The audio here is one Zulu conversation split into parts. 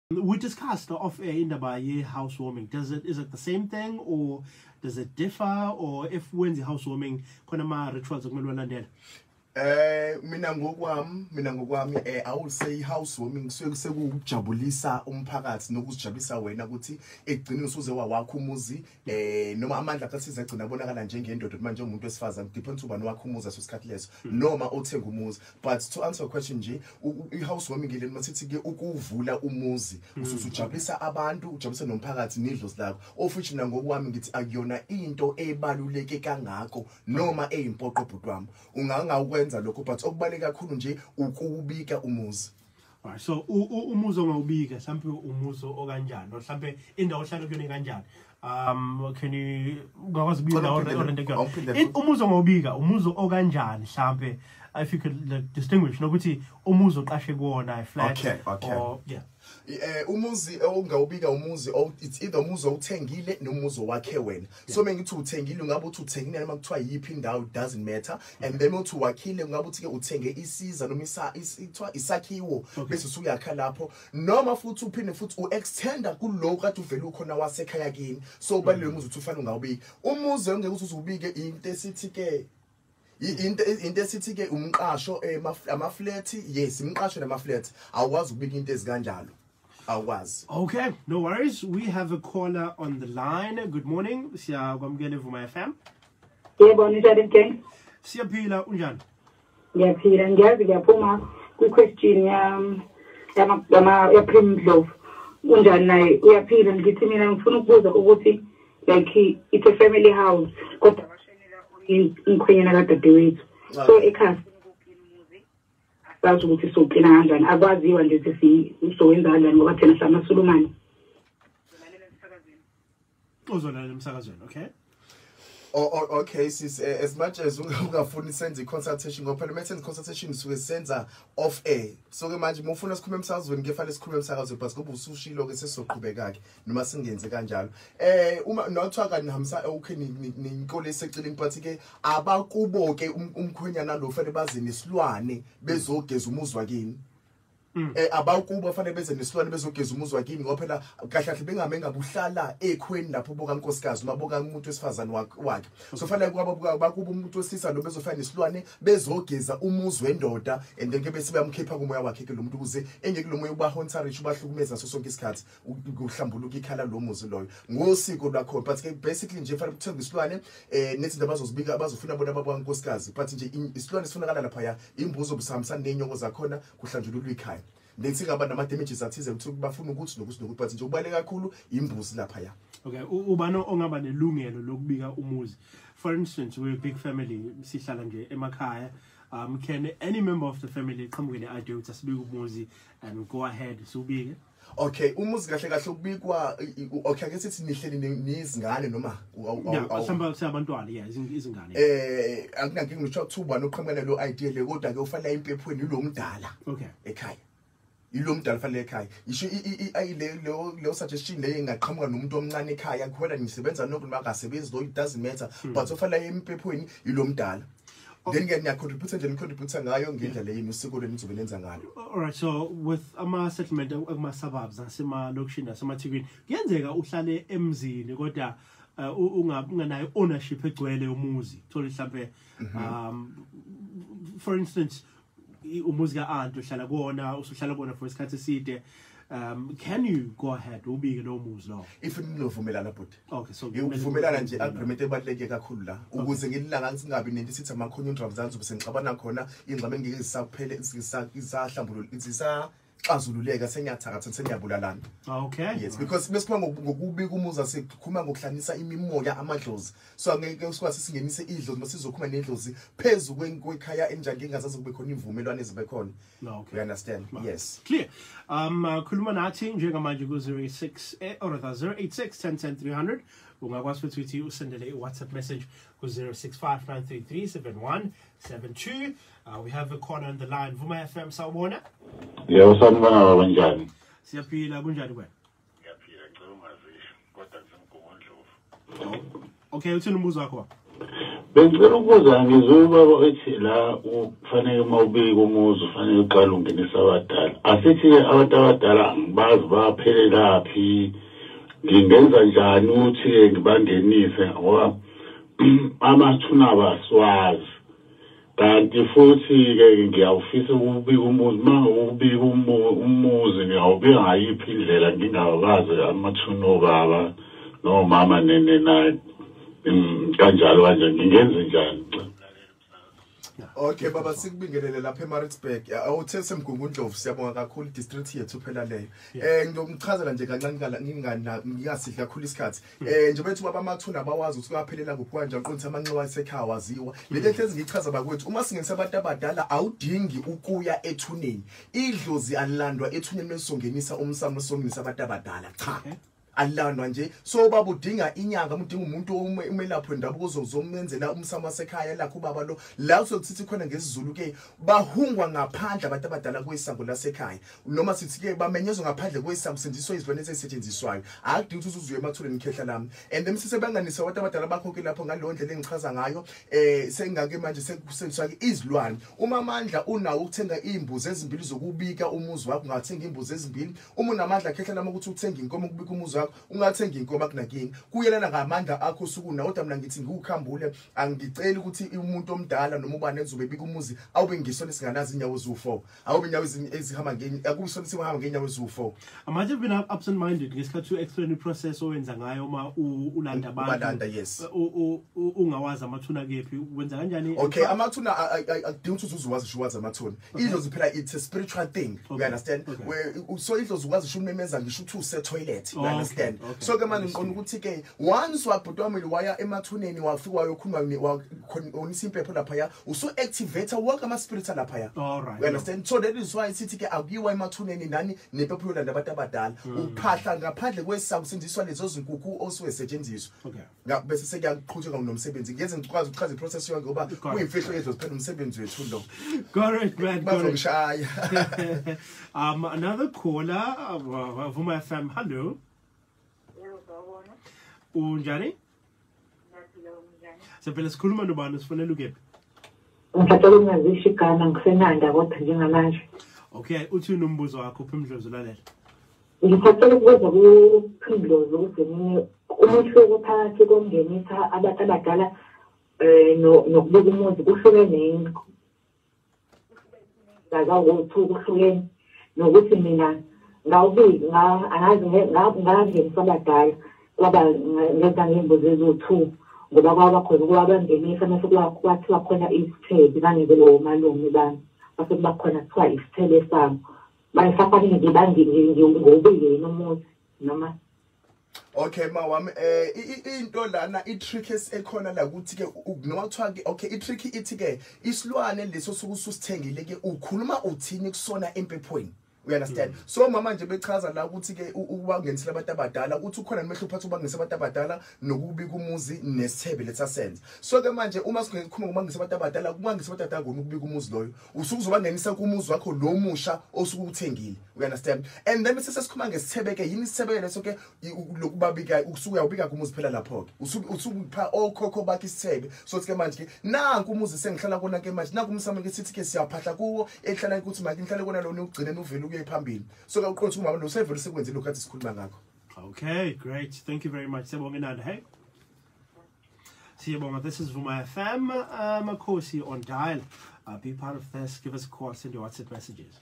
We discussed off-air in the housewarming. Is it the same thing, or does it differ? Or if when's the housewarming, konama rituals of mina ngokwami I would say housewarming sekujabulisa umphakathi nokuzijabulisa wena ukuthi egcina usuze wakho umuzi noma amandla athi sizagcina abonakala njengendoda manje umuntu wesifazane depends ubani wakho umuzi asosikhathi leso noma othenga umuzi. But to answer your question nje ihousewarming ile masithi ke ukuvula umuzi usuzujabulisa abantu ujabulisa nomphakathi nidlozi lakho of which mina ngokwami ngithi akuyona into ebaluleke kangako noma eyimpoqo bhutwami ungangakwenza lokho but okubaleka kakhulu nje ukubika umuzi. Right, so umuzi ongawubika mhlawumbe umuzi okanjani mhlawumbe indawo ohlala kuyona kanjani can you ngakwazi ubika umuzi ongawubika umuzi okanjani mhlawumbe if you could distinguish nokuthi umuzi oqashe kuona flat or yeah umuzi ongawubika umuzi it's either umuzi owuthengile nomuzi wakhe wena so mengithi uthengile ungabe uthi uthengile noma kuthiwa yipi indawo doesn't matter and then uthi wakhile ungabe uthi ke uthenge isiza noma isakhiwo bese usuyakha lapho noma futhi uphinde futhi uextenda kuloko kade uvela ukhona wasekhaya kini so balule umuzi uthi ufana ungawubika umuzi ongeke uthi uzubike into esithi ke into esithi ke umqasho ama-flat yes imqasho nama-flat awukwazi ukubika into ezikanjalo awukwazi. Okay, no worries. We have a caller on the line. Good morning. Siyakwamukela Vuma FM. Yebo njani King? Siyaphila unjani? Ngiyaphila ngiyazi ngiyaphuma kwi-question ya Pimpdlozi unjani naye uyaphila ngithi mina ngifuna ukubuza ukuthi like it's a family house kodwa inkhwenyana kadadewethu so ekhaya sazi ukuthi soqina kanjani akwaziwa nje ukuthi uzowenza kanjani ngoba thina samasulumane uzolala emsakazweni. Okay. Okay sis as much as ungafuni senze consultation ngoba phela mase consultation suke senza off air so ke manje mufuna sikhulume emsakazweni ngefale sikhulume emsakazweni but ngoba usushilo ke sesizoqhubeka ke noma singenze kanjalo uma nothiwa kanihambisa okay ninkolo eseceleni but ke abakubo ke umkhwenyana lo fanele baze nesilwane bezogeza umuzi wakini abakuba fanele beze nesilwane bezogeza umuzi wakini ngoba phela kahle kahle bengame ngabuhlala ekhweni lapho boka nkosikazi noma boka umuntu wesifazane wakhe so fanele bakuba umuntu wesilisa lo bezofana nesilwane bezogeza umuzi wendoda and then ke bese bayamkhipha kumoya wakhe ke lo muntu ukuze engeke lo moya ubahonsa rich ubahlukumeza so sonke isikhathi uhlambuluka ikhala lo muzi loyo ngosiko lwakho but ke basically nje fanele ukuthenga isilwane nethi abazozibika abazofuna bona babuka nkosikazi but nje isilwane sifunakala lapha ya imbuzo busahambisana nenyoko zakhona kuhlanjululwa ikhaya lethi ngaba nama damages athize ukuthi bafuna ukuthi nokuthi but nje ubaleka kakhulu imbuzi lapha ya. Okay, ubani ongaba nelungelo lokubika umuzi? For instance, we're a big family, sihlala nje emakhaya. Can any member of the family qhamuke ne-idea ukuthi asibike umuzi and go ahead subike? Okay, umuzi kahle kahle ukubikwa okay ake sithi nihleli nezingane noma mhlawumbe sabantwana izingane akunankinga ngisho ukuthi ubani oqhamuka lo idea le kodwa ke ufanele impephweni lo mdala okay ekhaya ilo mdala fanele ekhaya isho lo suggestion le ingaqhamuka nomuntu omncane ekhaya kuphela nisebenza nokho bakasebenzi though it doesn't matter but ufanele impephweni ilo mdala then ngiyacontribute nje nicontribute ngayo ngendlela yini usiko lenizobe lenza ngalo. All right, so with ama settlement ama suburbs nasema location nasemathikweni kuyenzeka uhlale emzini kodwa unganayo ownership egcwele yomuzi thola mhlambe for instance umuzi ka-aunt uhlala kuona usuhlala kuona for isikhathi eside can you go ahead ubike lo muzi lo if nilovumelana but okay so uvumelana nje agreement ebaleke kakhulu la ukuze ngelilanga singabi nento sithi ama conundrum zanzu bese ngixabana khona ingxabene ngeke zisaphele isisahlambulula xazululeka senyathakatha senyabulalana. Okay, yes because besikhuluma ngokubika umuzi asikhuluma ngokuhlanisa imimoya amadlozi so angeke usikwazi singenise idlozi masizokhuluma nedlozi phezulu kwekhaya enjani ngingazazi kube khona imvumelwano ezibe khona. Okay, you understand? Yes, clear. Khuluma nathi njengamanje ku 06 or 086 10 300 ungakwazi futhi ukuthi usendele i-WhatsApp message ku 0659337172. We have a caller on the line. Vuma FM sawubona? Yebo sanibona kanjani? Siyaphila kunjani kwena? Ngiyaphila ngicela ungazisho kodwa ngisemgongondlovu. Okay, uthini umbuzo wakho? Bengicela ukubuza ngizubaba ethi la ufanele mawubika umuzi ufanele uqala ungenisa abadala. Asithi abantu abadala bazi baphelelaphi. Ngingenza njani ukuthi ngibangenise ngoba amathuna abaswazi. Kanti futhi ke ngiyawufisa ukubika umuzi mangubika umuzi ngiyawubika ngayiphi indlela ngingakazi amathuna obaba no mama nene naye kanjalo kanje ngingenze njani. Okay baba sikubingelele lapha eMaritzburg awuthe semgungundlovu siyabonga kakhulu district yethu phela leyo ngiyomchazela nje kancane ngingasihle kakhulu isikhathi nje bethu baba amathuna abawazi ukuthi kuyaphelela ngokwanje uqonisa amanxiwa asekhaya waziwa lento ehlezi ngichaza bakwethu uma singenisa abantu abadala awudingi ukuya ethuneni idlozi alandwa ethuneni lesongenisa umsamo lesongenisa abantu abadala cha alandwa nje so baba udinga inyanga udinga umuntu umelapho endabuko uzomenzela umsamo wasekhaya lakho baba lo la usokuthi khona ngesizulu ke bahungwa ngaphandle abantu abadala kwesango lasekhaya noma sithi ke bamenyezwe ngaphandle kwesango sendiswa izilwane ezisetshenziswayo akudingi ukuthi uzuye emathuleni khehla lami and then sisebanganisa abantu abadala bakho ke lapho ngalo ndlela engichaza ngayo sengake manje sekusenziswa izilwane uma amandla unawo ukuthenga izimbuzi ezimbili zokubika umuzi wakho ungathenga izimbuzi ezimbili uma unamandla khehla lami ukuthi uthenga inkomo ukubika umuzi ungathenga inkomo kunankinga kuyelana ngamandla akho usuku na kodwa mina ngithi ngikukhambule angicela ukuthi umuntu omdala noma ubani ezobe bika umuzi awube ngisona singanazi inyawo ezu4 awube inyawo ezihamba akubisona sihamba ngenyawo ezu4 manje been absent minded ngesikhathi u-explain iprocess owenza ngayo uma ulanda abantu ungawazi amathuna kephi wenza kanjani okay amathuna akudingi ukuthi uzuwazi shuwazi amathuna idlozi phela it's a spiritual thing you understand so idlozi ukwazi shumemeza ngisho ukuthi use toilet you understand so ke manje ngiqona ukuthi ke once wabhutwamile waya emathuneni wafika wayokhuluma onisa impepho lapha ya usu activate work ama spirits lapha ya you understand so that is why sithi ke akuyiwa emathuneni nani nepepho yolanda abantu abadala uphahla ngaphandle kwesango sindiswa lezo zinkukhu osusetshenziswa bese sekuyaqhutsheka nomsebenzi ngeze ngikwazi ukuchaza iprocess yonke ngoba kuyimfihlo yethu siphela umsebenzi wethu lo correct man bazongishaya another caller of my fam hello unjani sephela sikhuluma nobani sifanele ukephi ngicela ungazisho igama ngisenanda kodwa njengamanje okay uthi unombuzo wakho Pimpdlozi lalela ngicela ukubuza kuPimpdlozi ukuthi umuntu phakathi kongenisa abantu abadala nokubika umuzi kuhlukene ngazawuthi kuhlukene nokuthi mina ngawubiki ngangenisa abadala kwaba ngenza ngembuzi ezu2 ngoba kwaba khona ukwabangenisa mase kwathiwa khona isithebe bangeke lo malume bami base kuba khona kuthiwa isithebe sami bayisafanele ngibangingobike nomuthi noma okay mawami into lana itrick ekhona la ukuthi ke noma kuthiwa ke okay itrick ithi ke isilwane leso sokusithengile ke ukhuluma uthini kusona empephweni you understand so mama nje bechaza la ukuthi ke ubangenisela abantu abadala ukuthi ukhona nemehlo phathu ubangenisa abantu abadala nokubika umuzi nesithebe lethasenze so ke manje uma singekhuluma ngobangenisa abantu abadala kubangisa abantu abadala ngokubika umuzi loyo usukuzobangenisa kumuzi wakho lo musha osukuthengile you understand and then bese sesikhuluma ngesithebe ke yini isithebe leso ke lokubabika usuku uyabika kumuzi phela lapho ke usukupha okhokho bakhe isithebe so ke manje ke nanku umuzi sengihlala kona ke manje nanku umsamo ke sithi ke siyaphahla kuwo ehlala ukuthi manje ngihlale kona lo ugcine novela phambili so ka uqonda umama lo sevele sekwenze lokho athi sikhuluma ngakho okay great thank you very much siyabonga nanda hey siyabonga this is Vuma FM Makosi on dial be part of this give us a call send your WhatsApp messages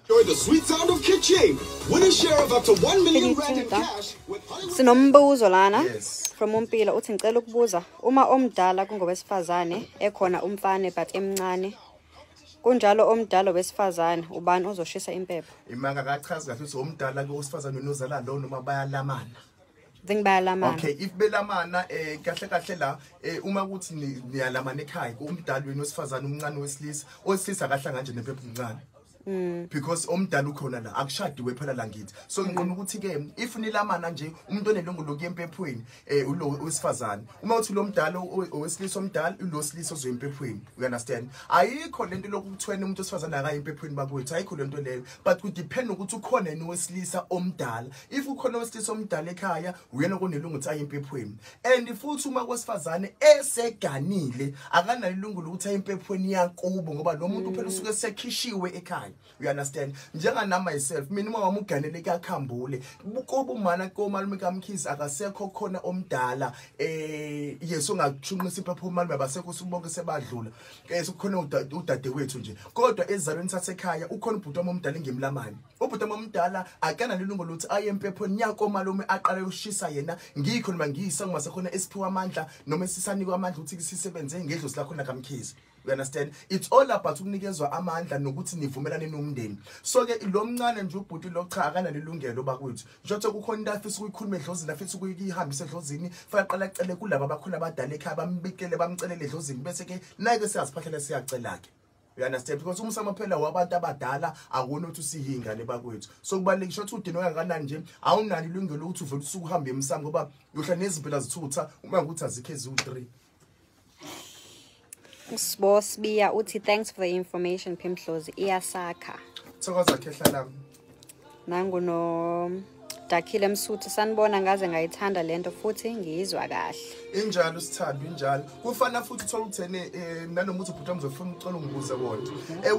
enjoy the sweet sound of kitchen win a share of up to 1 million rand in cash with sinombuzo lana from umpila uthi ngicela ukubuza uma omdala kungowesifazane ekhona umfane but emncane kunjalo omdala wesifazane ubani ozoshisa impepho imanga kachaza kahle ukuthi omdala kowesifazane unozala lo noma bayalamana bayalama okay if belamana kahle kahle la uma kuthi niyalamana ekhaya umdala wenu wesifazane umncane wesilisa owesilisa akahlanga nje nempepho umncane because omdala ukhona la akushadiwe phela la ngithi so ngiqona ukuthi ke if nilamana nje umuntu onelungu lokuya empephweni ulo wesifazane uma uthi lo mdala owesilisa omdala ulo silisa ozoya empephweni you understand ayikho lento lokuthwena umuntu wesifazane akaya empephweni bakwethu ayikho lento leyo but ku depend ukuthi ukhona yini wesilisa omdala if ukhona wesilisa omdala ekhaya uyena konelungu ukuthi aye empephweni and futhi uma kwesifazane eseganile akanalo ilungu lokuthi aye empephweni yakubo ngoba lo muntu phela usuke sekhishiwe ekhaya you understand njenga na myself mina uma wamuganele kaKhambule kuba umana komalume kaMkhizi akasekho khona omdala yeso ngachunqisa iphapho umalume abasekho subonke sebadlula sokukhona udadewethu nje kodwa ezalweni sasekhaya ukhona ubhuti omdala ngimlamani ubhuti omdala akana lelungu lokuthi aye empephweni yakomalume aqale ushisa yena ngikho noma ngiyisa ngumasekhona esiphiwa amandla noma esisanikwa amandla ukuthi sisebenze ngedlozi lakho naKaMkhizi. You understand? It's all about ukunikezwa amandla nokuthi nivumelane nomndeni. So ke lo mncane nje ubhuti lo cha akana lelungelo bakwethu. Njengoba kukhona into afisa ukuyikhuluma edlozini afisa ukuyihambisa edlozini, fanele aqala acele kulabo abakhona abadala ekhaya bambikele bamcelele edlozini bese ke naye ke siyaziphathela siyacela ke. You understand? Because umsamo phela wabantu abadala akuna ukuthi usihingane bakwethu. So kubalekisho ukuthi udino kangakanani nje awunani ilungelo ukuthi uvele usukuhamba emsamo ngoba yohla nezimpela zithutha uma ukuthi azikhe zi3. Boss Bia uthi thanks for the information Pimpdlozi iyasakha. Thokoza khehla lami. Nangu no Dakhile Msuthu sanibona ngaze ngayithanda lento futhi ngiyizwa kahle. Injalo sithando injalo. Kufana futhi uthola uthene nanoma uthi ubhuti amzofuna ucela ungibuze wona.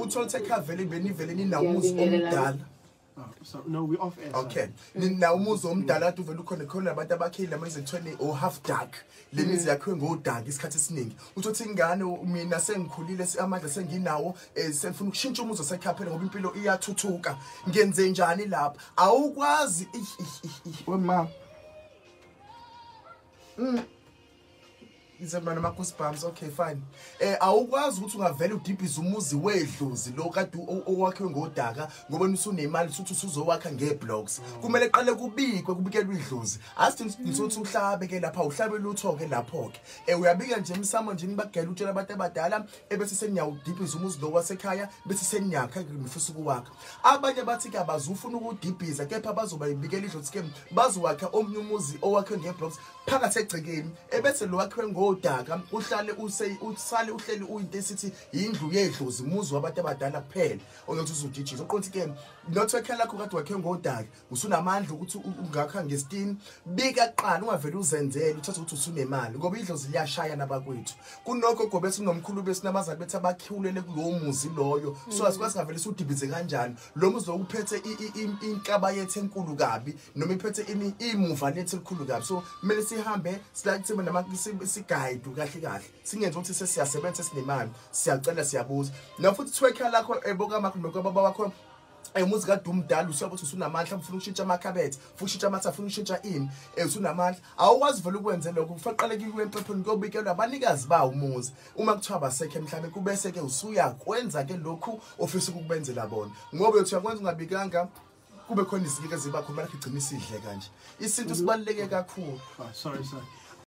Uthola ukuthi ekhavele benivele ninawumuzi omdala. So no, we off air. Okay. Nina umuzi omdala ade uvela khona abantu abakhile manje ekuthweni o half dark. Lemizi yakhe ngodark isikhathi esiningi. Uthi ingane mina sengikhulile amandla senginawo sengifuna ukushintsha umuzi osekhaphela ngoba impilo iyathuthuka. Ngenze njani lapha? Awukwazi wema. Izemana ama-goosebumps okay fine awukwazi ukuthi ungavela udibhize umuzi wedlozi lo kade owakhe ngodaka ngoba usunemali futhi usuzowakha ngeblocks kumele eqale kubikelwe idlozi asithi ngisothi uhlabe ke lapha uhlabe lutho ke lapho ke uyabika nje emsamo nje nibagela utshela abantu abadala ebese seniyawudibhiza umuzi lo wasekhaya bese seniyakha ngifisa ukuwakha abanye bathi ke abazufuna ukudibhiza kepha bazoba ibikela idlozi ke bazowakha omnye umuzi owakhe ngeblocks phakathi egcekeni ebese lo wakhe ngodaka uhlale usale uhleli uyinto esithi indlu yedlozi umuzi wabantu abadala kuphela ongathi uzudijisa uqonthi ke not ekhaya lakho kade wakhe ngodaka usunamandla ukuthi ungakha ngestin bika qala ungavela uzenzele uthatha ukuthi usunemali ngoba idlozi liyashaya nabakwethu kunokho gobe sinomkhulu besinabazali bethi abakhulele kulowo muzi loyo so asikwazi ngavela isudibhize kanjani lo muzi lokuphethe inkaba yethu enkulu kabi noma iphethe imuva lethu elikhulu kabi so kumele sihambe silathi guide kahle singenza ukuthi sesiyasebenza sinemali siyacela siyabuza nafuthi thwekha lakho eboka makho nokubaba wakho umuzi kade umdala usiyabuthi usunamandla ufuna ukushintsha amakhabethe ufuna ukushintsha amatha ufuna ukushintsha ini usunamandla awukwazi vele ukwenza lokho kufanele kiwe empepheni kobikelwa abanikazi ba umuzi uma kuthiwa basekhe mhlawumbe kubese ke usuya kwenza ke lokhu ofisa ukubenzela bona ngoba uthi uyakwenza ungabikanga kube khona izilike ziba khona la igcina isidle kanje isinto sibaluleke kakhulu sorry